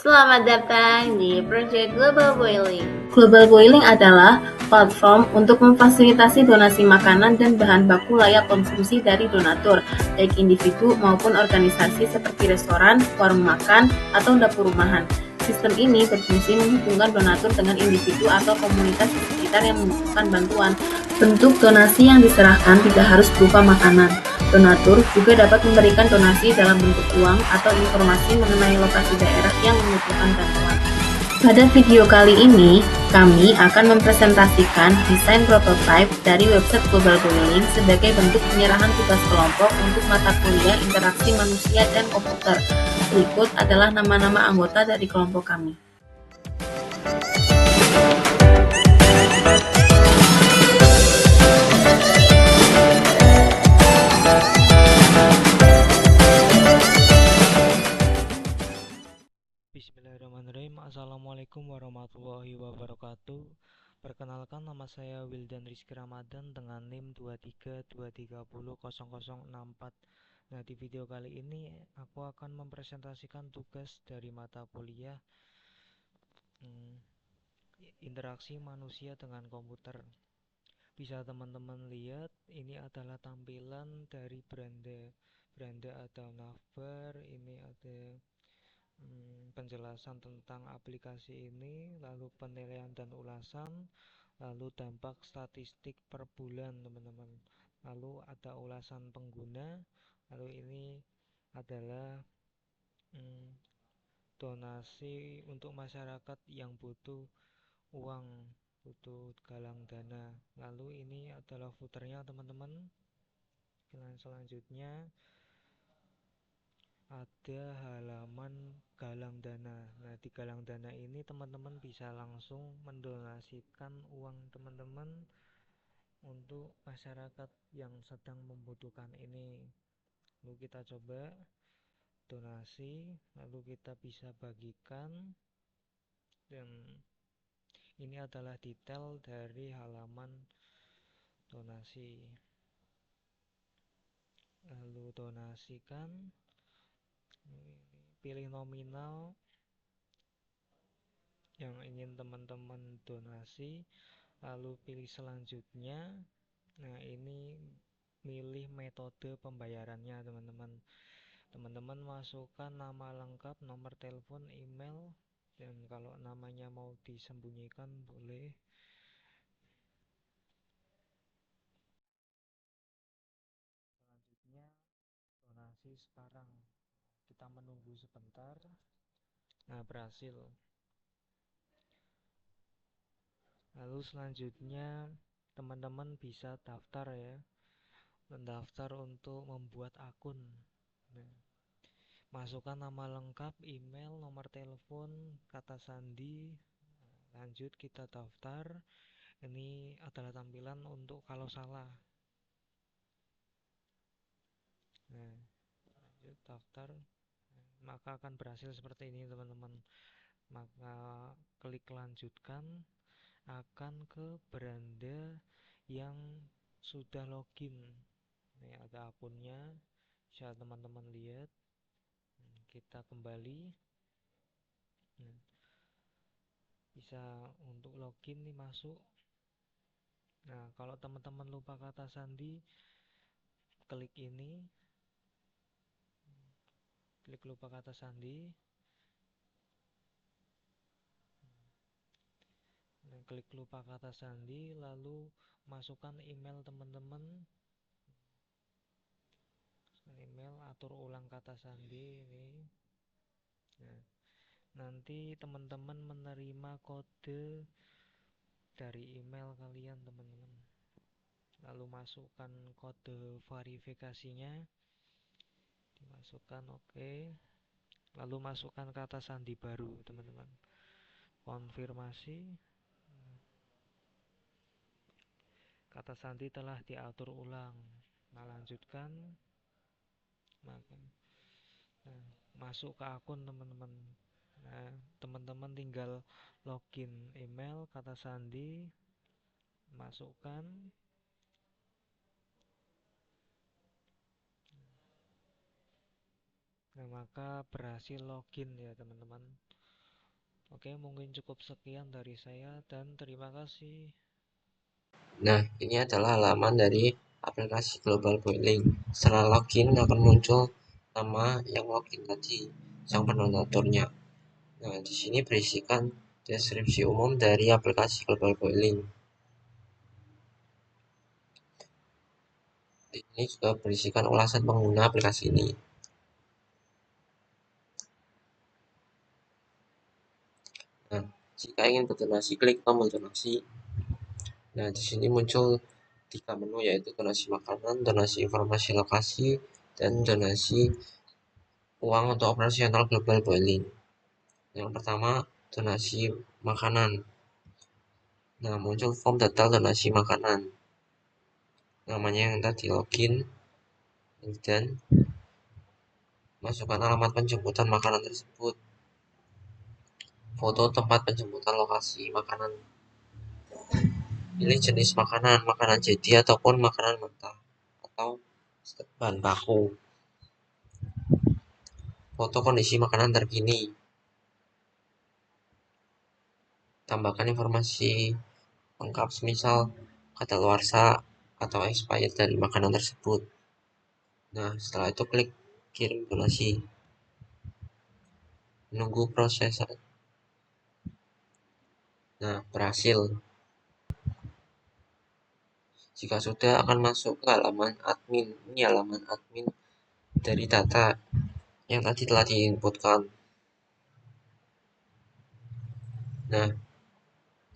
Selamat datang di Project Global Boiling. Global Boiling adalah platform untuk memfasilitasi donasi makanan dan bahan baku layak konsumsi dari donatur, baik individu maupun organisasi seperti restoran, warung makan, atau dapur rumahan. Sistem ini berfungsi menghubungkan donatur dengan individu atau komunitas di sekitar yang membutuhkan bantuan. Bentuk donasi yang diserahkan tidak harus berupa makanan. Donatur juga dapat memberikan donasi dalam bentuk uang atau informasi mengenai lokasi daerah yang membutuhkan bantuan. Pada video kali ini, kami akan mempresentasikan desain prototipe dari website Global Boiling sebagai bentuk penyerahan tugas kelompok untuk mata kuliah interaksi manusia dan komputer. Berikut adalah nama-nama anggota dari kelompok kami. Bismillahirrahmanirrahim. Assalamualaikum warahmatullahi wabarakatuh. Perkenalkan, nama saya Wildan Rizky Ramadan dengan NIM 2323000064. Nah, di video kali ini aku akan mempresentasikan tugas dari mata kuliah interaksi manusia dengan komputer. Bisa teman-teman lihat, ini adalah tampilan dari Branda atau navbar. Ini ada penjelasan tentang aplikasi ini, lalu penilaian dan ulasan, lalu dampak statistik per bulan teman-teman, lalu ada ulasan pengguna, lalu ini adalah donasi untuk masyarakat yang butuh uang, butuh galang dana. Lalu ini adalah footernya teman-teman. Selanjutnya ada halaman galang dana. Nah, di galang dana ini teman-teman bisa langsung mendonasikan uang teman-teman untuk masyarakat yang sedang membutuhkan ini. Lalu kita coba donasi, lalu kita bisa bagikan, dan ini adalah detail dari halaman donasi. Lalu donasikan, pilih nominal yang ingin teman-teman donasi, lalu pilih selanjutnya. Nah, ini milih metode pembayarannya teman-teman. Teman-teman masukkan nama lengkap, nomor telepon, email, dan kalau namanya mau disembunyikan boleh. Selanjutnya donasi sekarang. Kita menunggu sebentar. Nah, berhasil. Lalu selanjutnya teman-teman bisa daftar ya. Mendaftar untuk membuat akun. Nah, masukkan nama lengkap, email, nomor telepon, kata sandi. Lanjut kita daftar. Ini adalah tampilan untuk kalau salah. Nah, lanjut daftar. Maka akan berhasil seperti ini teman-teman. Maka klik lanjutkan, akan ke beranda yang sudah login. Ini ada akunnya, bisa teman-teman lihat. Kita kembali. Bisa untuk login nih, masuk. Nah, kalau teman-teman lupa kata sandi, klik ini, klik lupa kata sandi. Nah, klik lupa kata sandi, lalu masukkan email teman-teman. Email, atur ulang kata sandi ini. Nah, nanti teman-teman menerima kode dari email kalian teman-teman. Lalu masukkan kode verifikasinya, dimasukkan, oke. Lalu masukkan kata sandi baru teman-teman. Konfirmasi. Kata sandi telah diatur ulang. Nah, lanjutkan. Nah, masuk ke akun teman-teman. Nah, teman-teman tinggal login email, kata sandi, masukkan. Nah, maka berhasil login ya teman-teman. Oke, mungkin cukup sekian dari saya dan terima kasih. Nah, ini adalah halaman dari aplikasi Global Boiling. Setelah login akan muncul nama yang login tadi, sang pendonaturnya. Nah, di sini berisikan deskripsi umum dari aplikasi Global Boiling. Ini juga berisikan ulasan pengguna aplikasi ini. Nah, jika ingin berdonasi, klik tombol donasi. Nah, di sini muncul 3 menu, yaitu donasi makanan, donasi informasi lokasi, dan donasi uang untuk operasional Global Boiling. Yang pertama, donasi makanan. Nah, muncul form detail donasi makanan. Namanya yang tadi login, dan masukkan alamat penjemputan makanan tersebut, foto tempat penjemputan lokasi makanan, pilih jenis makanan, makanan jadi ataupun makanan mentah, atau bahan baku, foto kondisi makanan terkini, tambahkan informasi lengkap semisal kadaluarsa atau expired dari makanan tersebut. Nah, setelah itu klik kirim donasi. Menunggu proses. Nah, berhasil. Jika sudah, akan masuk ke halaman admin. Ini halaman admin dari data yang tadi telah diinputkan. Nah,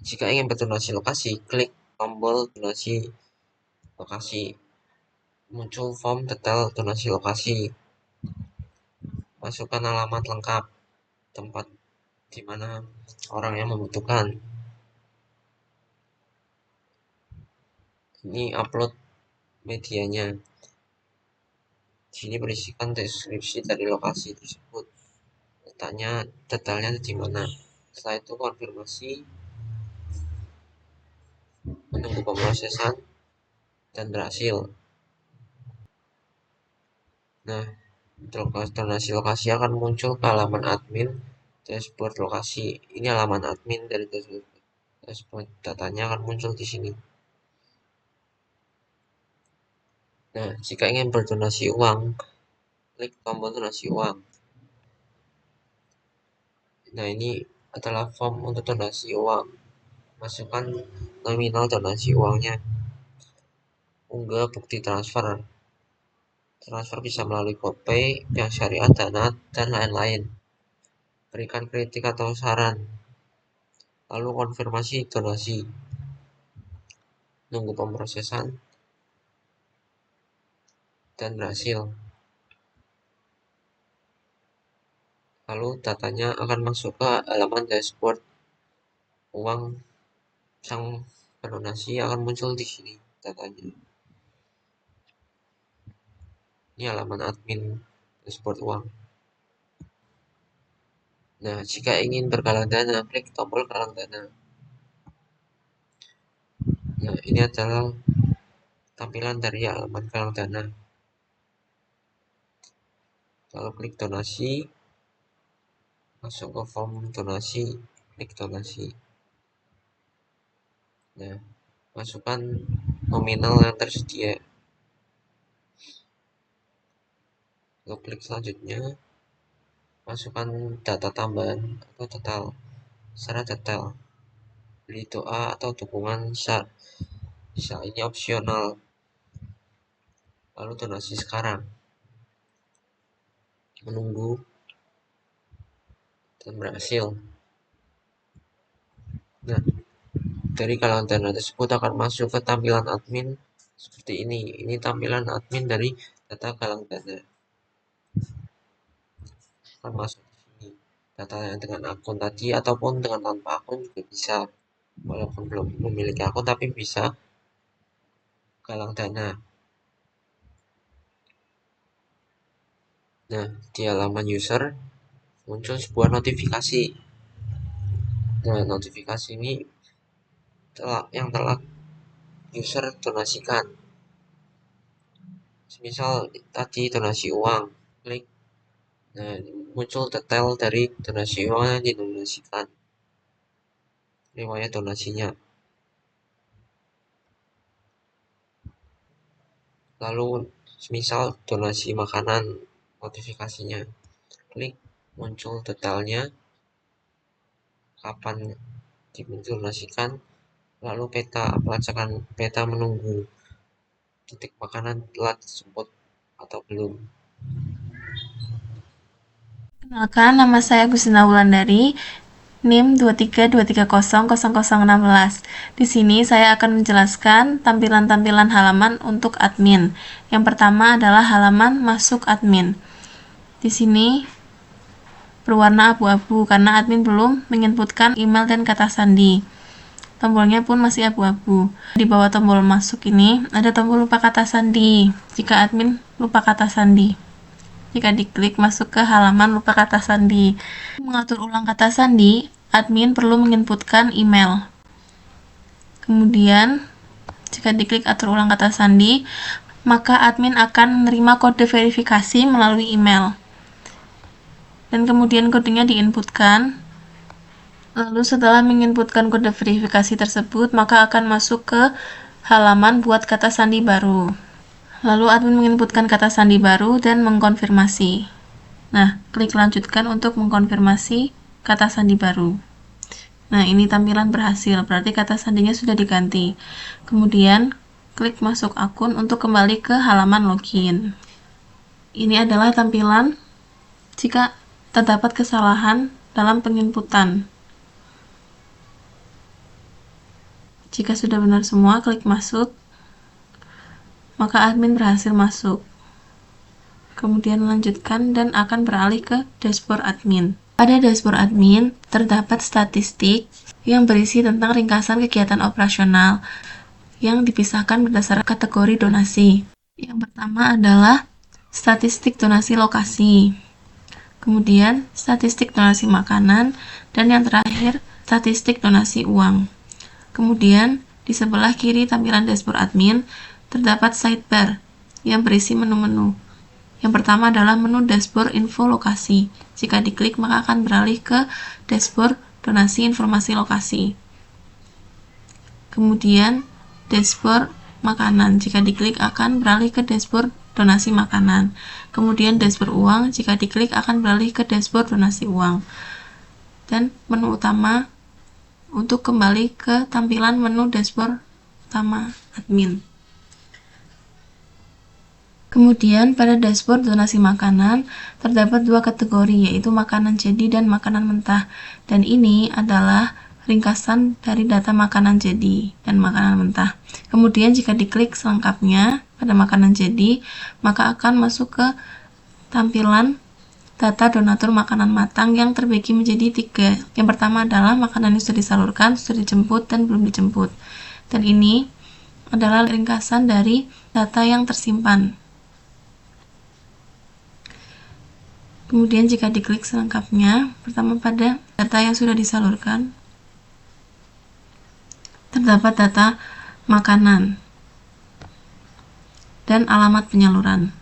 jika ingin berdonasi lokasi, klik tombol donasi lokasi. Muncul form detail donasi lokasi. Masukkan alamat lengkap tempat di mana orang yang membutuhkan. Ini upload medianya. Di sini berisikan deskripsi dari lokasi tersebut. Detailnya di mana. Setelah itu konfirmasi, menunggu pemrosesan, dan berhasil. Nah, donasi lokasi akan muncul ke halaman admin dashboard lokasi. Ini halaman admin dari dashboard. Datanya akan muncul di sini. Nah, jika ingin berdonasi uang, klik tombol donasi uang. Nah, ini adalah form untuk donasi uang. Masukkan nominal donasi uangnya. Unggah bukti transfer. Transfer bisa melalui GoPay, Bank Syariah, Dana, dan lain-lain. Berikan kritik atau saran. Lalu konfirmasi donasi. Nunggu pemrosesan, dan berhasil. Lalu datanya akan masuk ke halaman dashboard. Uang sang pendonasi akan muncul di sini datanya. Ini halaman admin dashboard uang. Nah, jika ingin bergalang dana, klik tombol galang dana. Nah, ini adalah tampilan dari halaman galang dana. Lalu klik donasi, masuk ke form donasi, klik donasi. Nah, masukkan nominal yang tersedia. Lalu klik selanjutnya, masukkan data tambahan atau total secara detail. Beli doa atau dukungan bisa ini opsional. Lalu donasi sekarang. Menunggu, dan berhasil. Nah, dari galang dana tersebut akan masuk ke tampilan admin seperti ini. Ini tampilan admin dari data galang dana. Akan masuk di sini. Data yang dengan akun tadi ataupun dengan tanpa akun juga bisa. Walaupun belum memiliki akun tapi bisa galang dana. Nah, di halaman user muncul sebuah notifikasi. Nah, notifikasi ini yang telah user donasikan. Misal tadi donasi uang, klik. Nah, muncul detail dari donasi uang yang didonasikan. riwayat donasinya. Lalu misal donasi makanan, notifikasinya, klik muncul detailnya, kapan didonasikan, lalu pelacakan peta menunggu titik makanan telah dijemput atau belum. Kenalkan, nama saya Agustina Wulandari, NIM 2323000016. Di sini saya akan menjelaskan tampilan-tampilan halaman untuk admin. Yang pertama adalah halaman masuk admin. Di sini berwarna abu-abu karena admin belum menginputkan email dan kata sandi. Tombolnya pun masih abu-abu. Di bawah tombol masuk ini ada tombol lupa kata sandi jika admin lupa kata sandi. Jika diklik masuk ke halaman lupa kata sandi. Mengatur ulang kata sandi, admin perlu menginputkan email. Kemudian, jika diklik atur ulang kata sandi, maka admin akan menerima kode verifikasi melalui email. Dan kemudian kodenya diinputkan. Lalu setelah menginputkan kode verifikasi tersebut, maka akan masuk ke halaman buat kata sandi baru. Lalu admin menginputkan kata sandi baru dan mengkonfirmasi. Nah, klik lanjutkan untuk mengkonfirmasi kata sandi baru. Nah, ini tampilan berhasil, berarti kata sandinya sudah diganti. Kemudian, klik masuk akun untuk kembali ke halaman login. Ini adalah tampilan jika terdapat kesalahan dalam penginputan. Jika sudah benar semua, klik masuk, maka admin berhasil masuk. Kemudian lanjutkan dan akan beralih ke dashboard admin. Pada dashboard admin, terdapat statistik yang berisi tentang ringkasan kegiatan operasional yang dipisahkan berdasarkan kategori donasi. Yang pertama adalah statistik donasi lokasi, kemudian statistik donasi makanan, dan yang terakhir statistik donasi uang. Kemudian di sebelah kiri tampilan dashboard admin terdapat sidebar yang berisi menu-menu. Yang pertama adalah menu dashboard info lokasi. Jika diklik maka akan beralih ke dashboard donasi informasi lokasi. Kemudian dashboard makanan. Jika diklik akan beralih ke dashboard donasi makanan. Kemudian dashboard uang. Jika diklik akan beralih ke dashboard donasi uang. Dan menu utama untuk kembali ke tampilan menu dashboard utama admin. Kemudian pada dashboard donasi makanan terdapat dua kategori, yaitu makanan jadi dan makanan mentah. Dan ini adalah ringkasan dari data makanan jadi dan makanan mentah. Kemudian jika diklik selengkapnya pada makanan jadi, maka akan masuk ke tampilan data donatur makanan matang yang terbagi menjadi 3. Yang pertama adalah makanan yang sudah disalurkan, sudah dijemput, dan belum dijemput. Dan ini adalah ringkasan dari data yang tersimpan. Kemudian jika diklik selengkapnya, pertama pada data yang sudah disalurkan, terdapat data makanan dan alamat penyaluran.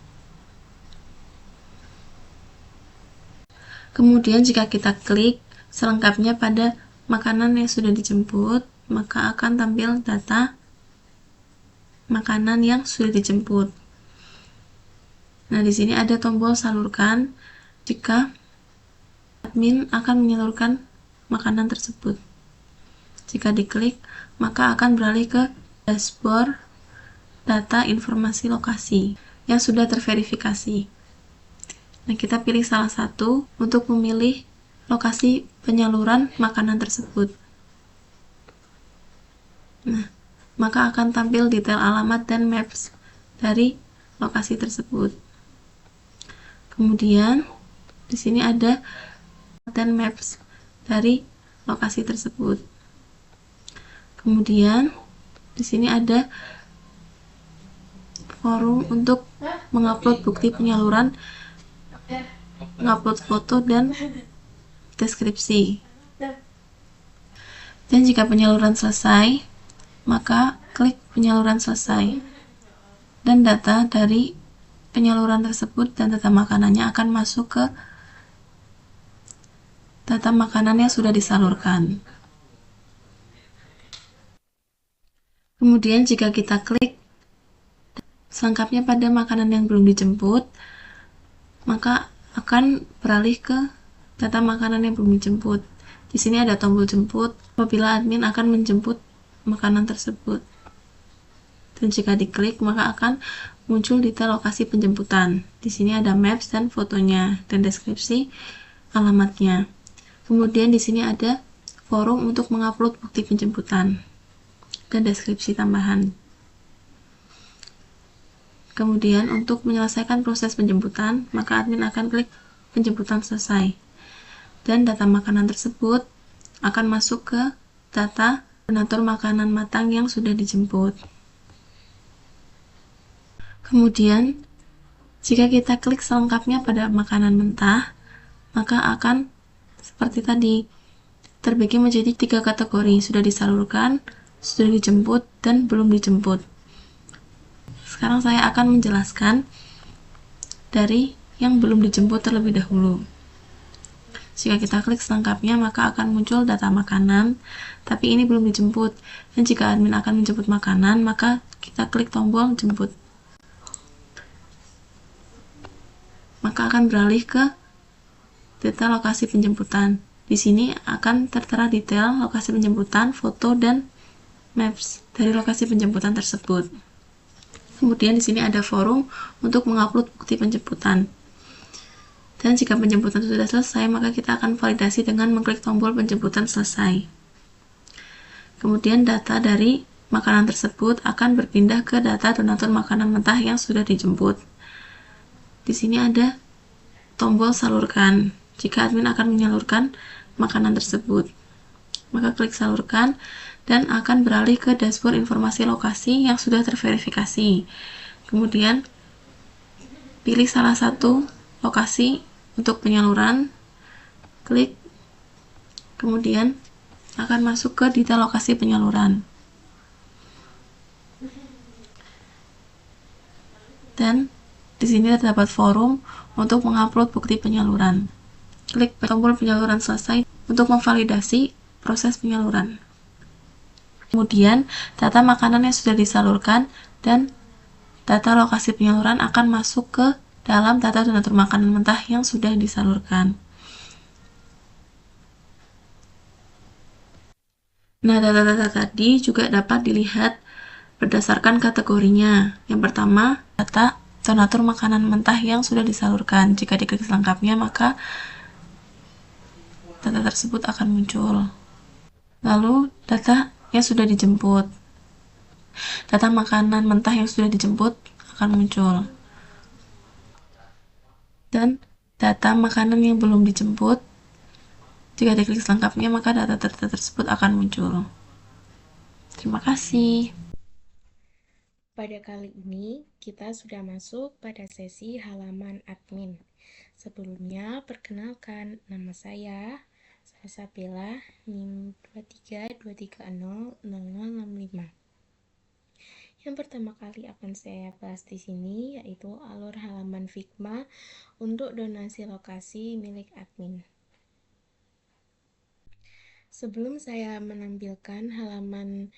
Kemudian jika kita klik selengkapnya pada makanan yang sudah dijemput, maka akan tampil data makanan yang sudah dijemput. Nah, di sini ada tombol salurkan jika admin akan menyalurkan makanan tersebut. Jika diklik, maka akan beralih ke dashboard data informasi lokasi yang sudah terverifikasi. Nah, kita pilih salah satu untuk memilih lokasi penyaluran makanan tersebut. Nah, maka akan tampil detail alamat dan maps dari lokasi tersebut. Kemudian di sini ada dan maps dari lokasi tersebut. Kemudian di sini ada forum untuk mengupload bukti penyaluran, mengupload foto dan deskripsi. Dan jika penyaluran selesai, maka klik penyaluran selesai. Dan data dari penyaluran tersebut dan data makanannya akan masuk ke data makanan yang sudah disalurkan. Kemudian jika kita klik selengkapnya pada makanan yang belum dijemput, maka akan beralih ke data makanan yang belum dijemput. Di sini ada tombol jemput apabila admin akan menjemput makanan tersebut. Dan jika diklik, maka akan muncul detail lokasi penjemputan. Di sini ada maps dan fotonya dan deskripsi alamatnya. Kemudian di sini ada forum untuk mengupload bukti penjemputan dan deskripsi tambahan. Kemudian untuk menyelesaikan proses penjemputan, maka admin akan klik penjemputan selesai. Dan data makanan tersebut akan masuk ke data donatur makanan matang yang sudah dijemput. Kemudian, jika kita klik selengkapnya pada makanan mentah, maka akan seperti tadi, terbagi menjadi 3 kategori, sudah disalurkan, sudah dijemput, dan belum dijemput. Sekarang saya akan menjelaskan dari yang belum dijemput terlebih dahulu. Jika kita klik selengkapnya, maka akan muncul data makanan, tapi ini belum dijemput. Dan jika admin akan menjemput makanan, maka kita klik tombol jemput. Maka akan beralih ke detail lokasi penjemputan. Di sini akan tertera detail lokasi penjemputan, foto, dan maps dari lokasi penjemputan tersebut. Kemudian di sini ada forum untuk mengupload bukti penjemputan. Dan jika penjemputan sudah selesai, maka kita akan validasi dengan mengklik tombol penjemputan selesai. Kemudian data dari makanan tersebut akan berpindah ke data donatur makanan mentah yang sudah dijemput. Di sini ada tombol salurkan. Jika admin akan menyalurkan makanan tersebut, maka klik salurkan dan akan beralih ke dashboard informasi lokasi yang sudah terverifikasi. Kemudian pilih salah satu lokasi untuk penyaluran, klik, kemudian akan masuk ke detail lokasi penyaluran. Dan di sini terdapat forum untuk mengupload bukti penyaluran. Klik tombol penyaluran selesai untuk memvalidasi proses penyaluran. Kemudian, data makanan yang sudah disalurkan dan data lokasi penyaluran akan masuk ke dalam data donatur makanan mentah yang sudah disalurkan. Nah, data-data tadi juga dapat dilihat berdasarkan kategorinya. Yang pertama, data donatur makanan mentah yang sudah disalurkan. Jika diklik selengkapnya, maka data tersebut akan muncul. Lalu, data yang sudah dijemput. Data makanan mentah yang sudah dijemput akan muncul. Dan data makanan yang belum dijemput, jika diklik selengkapnya, maka data-data tersebut akan muncul. Terima kasih. Pada kali ini, kita sudah masuk pada sesi halaman admin. Sebelumnya, perkenalkan, nama saya Salsabila, NIM 2323000065. Yang pertama kali akan saya bahas di sini yaitu alur halaman Figma untuk donasi lokasi milik admin. Sebelum saya menampilkan halaman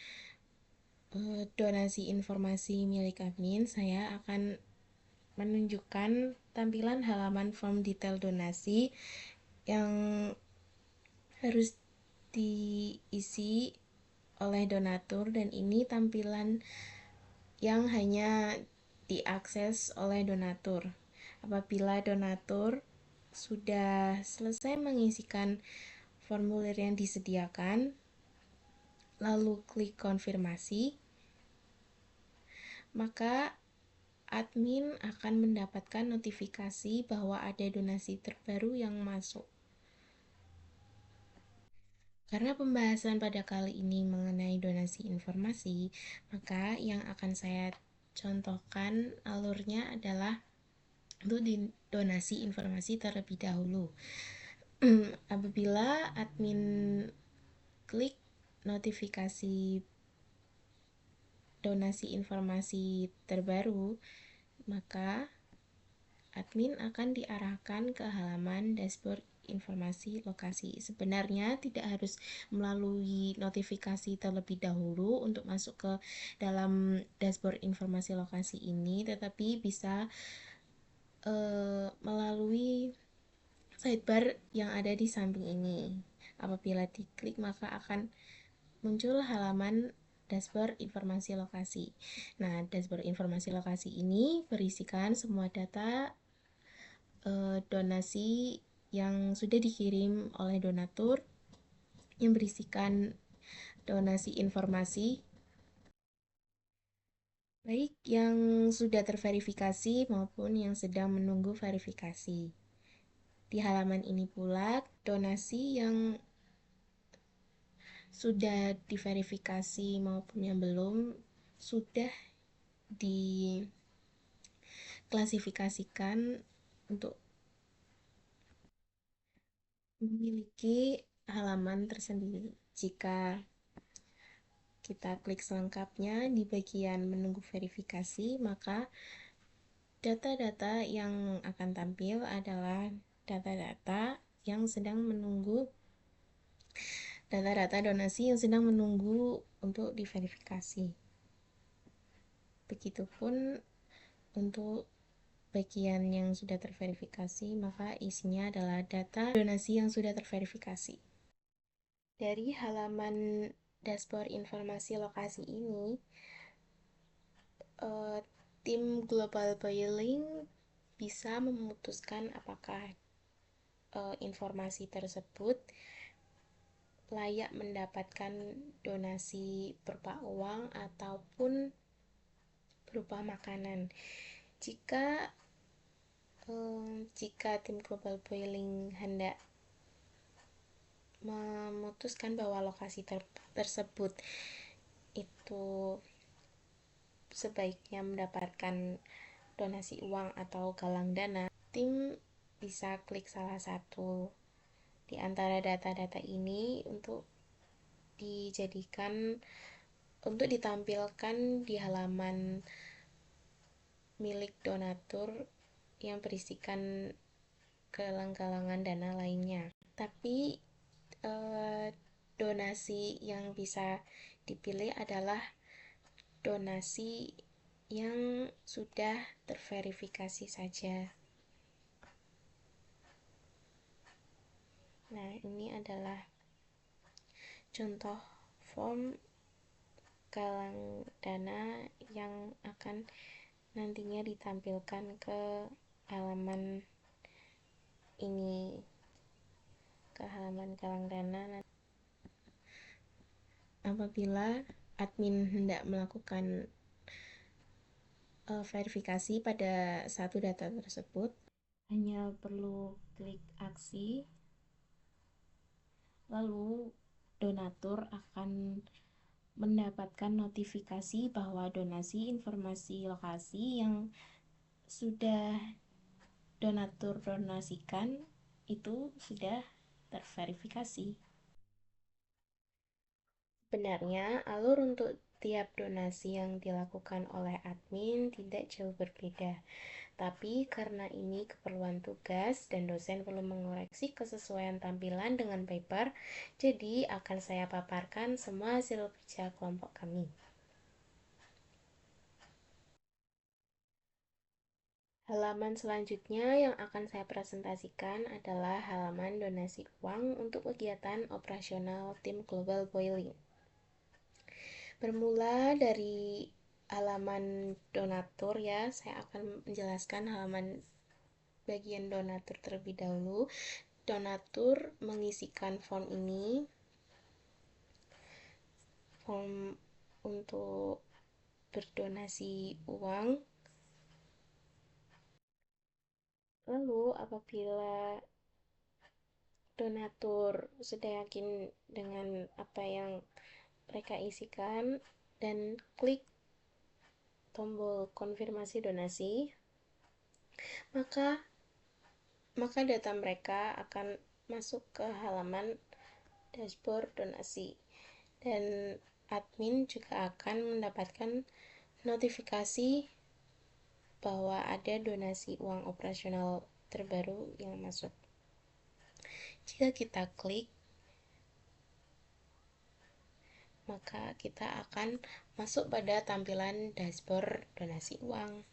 donasi informasi milik admin, saya akan menunjukkan tampilan halaman form detail donasi yang harus diisi oleh donatur, dan ini tampilan yang hanya diakses oleh donatur. Apabila donatur sudah selesai mengisikan formulir yang disediakan, lalu klik konfirmasi, maka admin akan mendapatkan notifikasi bahwa ada donasi terbaru yang masuk. Karena pembahasan pada kali ini mengenai donasi informasi, maka yang akan saya contohkan alurnya adalah untuk donasi informasi terlebih dahulu. Apabila admin klik notifikasi donasi informasi terbaru, maka admin akan diarahkan ke halaman dashboard informasi lokasi. Sebenarnya tidak harus melalui notifikasi terlebih dahulu untuk masuk ke dalam dashboard informasi lokasi ini, tetapi bisa melalui sidebar yang ada di samping ini. Apabila diklik maka akan muncul halaman dashboard informasi lokasi. Nah, dashboard informasi lokasi ini berisikan semua data donasi yang sudah dikirim oleh donatur, yang berisikan donasi informasi baik yang sudah terverifikasi maupun yang sedang menunggu verifikasi. Di halaman ini pula donasi yang sudah diverifikasi maupun yang belum sudah diklasifikasikan untuk memiliki halaman tersendiri. Jika kita klik selengkapnya di bagian menunggu verifikasi, maka data-data yang akan tampil adalah data-data yang sedang menunggu, data-data donasi yang sedang menunggu untuk diverifikasi. Begitupun untuk bagian yang sudah terverifikasi, maka isinya adalah data donasi yang sudah terverifikasi. Dari halaman dashboard informasi lokasi ini, tim Global Boiling bisa memutuskan apakah informasi tersebut layak mendapatkan donasi berupa uang ataupun berupa makanan. Jika tim Global Boiling hendak memutuskan bahwa lokasi tersebut itu sebaiknya mendapatkan donasi uang atau galang dana, tim bisa klik salah satu di antara data-data ini untuk ditampilkan di halaman milik donatur yang berisikan galang-galangan dana lainnya. Tapi donasi yang bisa dipilih adalah donasi yang sudah terverifikasi saja. Nah, ini adalah contoh form galang dana yang akan nantinya ditampilkan ke halaman ini, ke halaman galang dana. Apabila admin hendak melakukan verifikasi pada satu data tersebut, hanya perlu klik aksi, lalu donatur akan mendapatkan notifikasi bahwa donasi informasi lokasi yang sudah donatur donasikan itu sudah terverifikasi. Sebenarnya, alur untuk tiap donasi yang dilakukan oleh admin tidak jauh berbeda. Tapi karena ini keperluan tugas dan dosen perlu mengoreksi kesesuaian tampilan dengan paper, jadi akan saya paparkan semua hasil kerja kelompok kami. Halaman selanjutnya yang akan saya presentasikan adalah halaman donasi uang untuk kegiatan operasional tim Global Boiling. Bermula dari halaman donatur ya, saya akan menjelaskan halaman bagian donatur terlebih dahulu. Donatur mengisikan form ini, form untuk berdonasi uang. Lalu apabila donatur sudah yakin dengan apa yang mereka isikan dan klik tombol konfirmasi donasi, maka data mereka akan masuk ke halaman dashboard donasi dan admin juga akan mendapatkan notifikasi bahwa ada donasi uang operasional terbaru yang masuk. Jika kita klik, maka kita akan masuk pada tampilan dashboard donasi uang.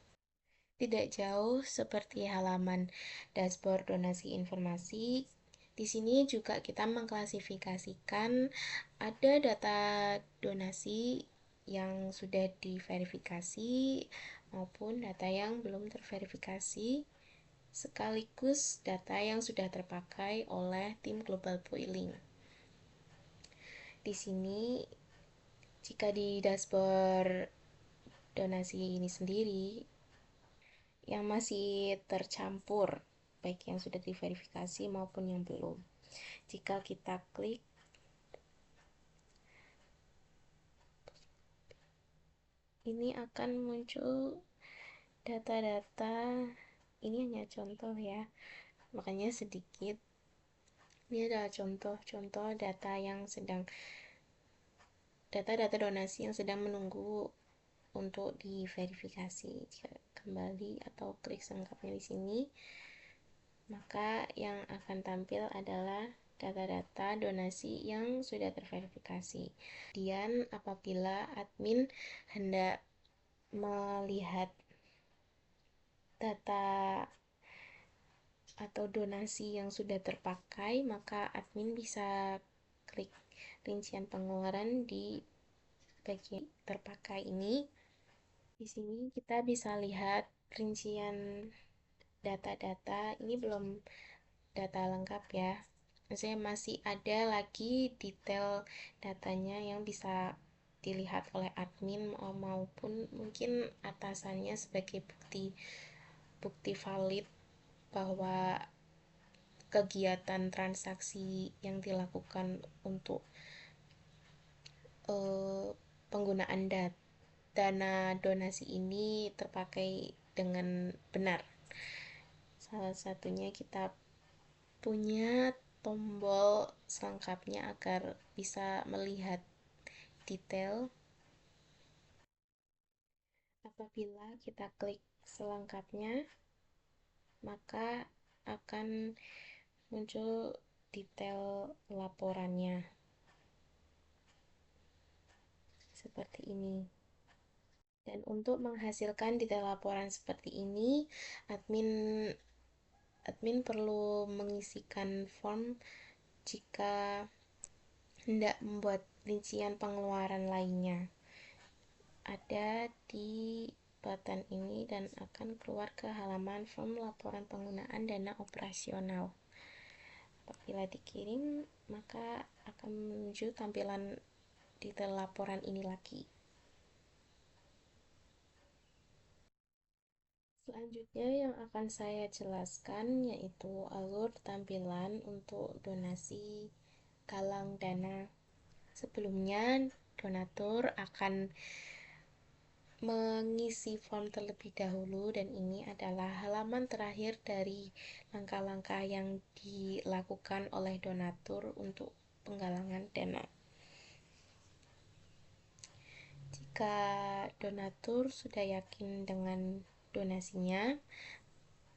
Tidak jauh seperti halaman dashboard donasi informasi, di sini juga kita mengklasifikasikan ada data donasi yang sudah diverifikasi maupun data yang belum terverifikasi, sekaligus data yang sudah terpakai oleh tim Global Boiling. Di sini, jika di dashboard donasi ini sendiri, yang masih tercampur, baik yang sudah diverifikasi maupun yang belum. Jika kita klik, ini akan muncul data-data. Ini hanya contoh ya, makanya sedikit. Ini adalah contoh-contoh data donasi yang sedang menunggu untuk diverifikasi. Jika kembali atau klik selengkapnya di sini, maka yang akan tampil adalah data-data donasi yang sudah terverifikasi. Kemudian apabila admin hendak melihat data atau donasi yang sudah terpakai, maka admin bisa klik rincian pengeluaran di bagian terpakai ini. Di sini kita bisa lihat rincian data-data. Ini belum data lengkap ya. Maksudnya masih ada lagi detail datanya yang bisa dilihat oleh admin maupun mungkin atasannya sebagai bukti valid bahwa kegiatan transaksi yang dilakukan untuk penggunaan dana donasi ini terpakai dengan benar. Salah satunya kita punya tombol selengkapnya agar bisa melihat detail. Apabila kita klik selengkapnya, maka akan muncul detail laporannya seperti ini. Dan untuk menghasilkan detail laporan seperti ini, admin perlu mengisikan form jika hendak membuat rincian pengeluaran lainnya. Ada di button ini dan akan keluar ke halaman form laporan penggunaan dana operasional. Apabila dikirim, maka akan menuju tampilan detail laporan ini lagi. Selanjutnya yang akan saya jelaskan yaitu alur tampilan untuk donasi galang dana. Sebelumnya, donatur akan mengisi form terlebih dahulu dan ini adalah halaman terakhir dari langkah-langkah yang dilakukan oleh donatur untuk penggalangan dana. Jika donatur sudah yakin dengan donasinya,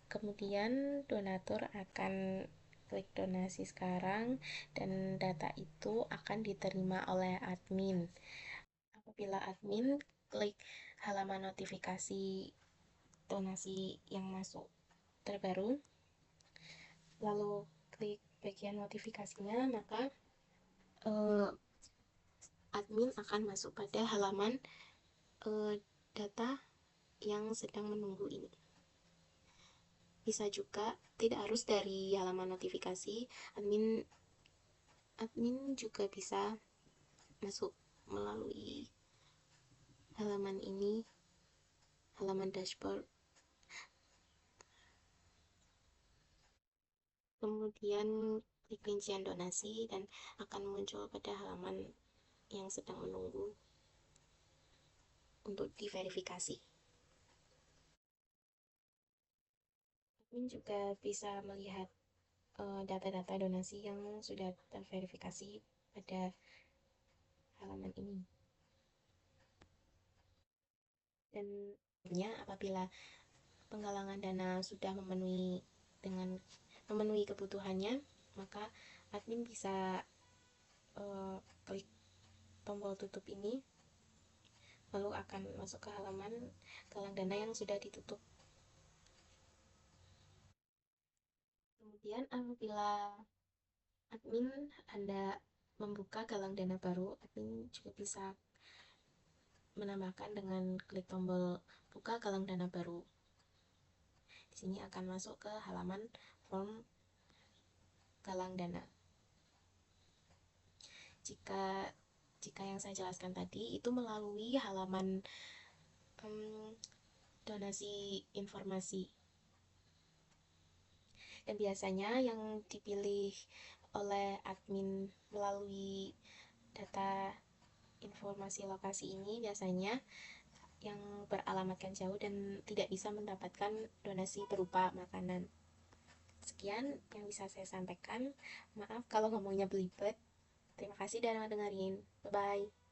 kemudian donatur akan klik donasi sekarang dan data itu akan diterima oleh admin. Apabila admin klik halaman notifikasi donasi yang masuk terbaru, lalu klik bagian notifikasinya, maka admin akan masuk pada halaman data yang sedang menunggu ini. Bisa juga tidak harus dari halaman notifikasi, admin juga bisa masuk melalui halaman ini, halaman dashboard. Kemudian klik rincian donasi dan akan muncul pada halaman yang sedang menunggu untuk diverifikasi. Admin juga bisa melihat data-data donasi yang sudah terverifikasi pada halaman ini. Dan apabila penggalangan dana sudah memenuhi kebutuhannya, maka admin bisa klik tombol tutup ini, lalu akan masuk ke halaman galang dana yang sudah ditutup. Kemudian apabila admin Anda membuka galang dana baru, admin juga bisa menambahkan dengan klik tombol buka galang dana baru. Di sini akan masuk ke halaman form galang dana. Jika yang saya jelaskan tadi itu melalui halaman donasi informasi, dan biasanya yang dipilih oleh admin melalui data informasi lokasi ini biasanya yang beralamatkan jauh dan tidak bisa mendapatkan donasi berupa makanan. Sekian yang bisa saya sampaikan. Maaf kalau ngomongnya belibet. Terima kasih dan dengerin. Bye-bye.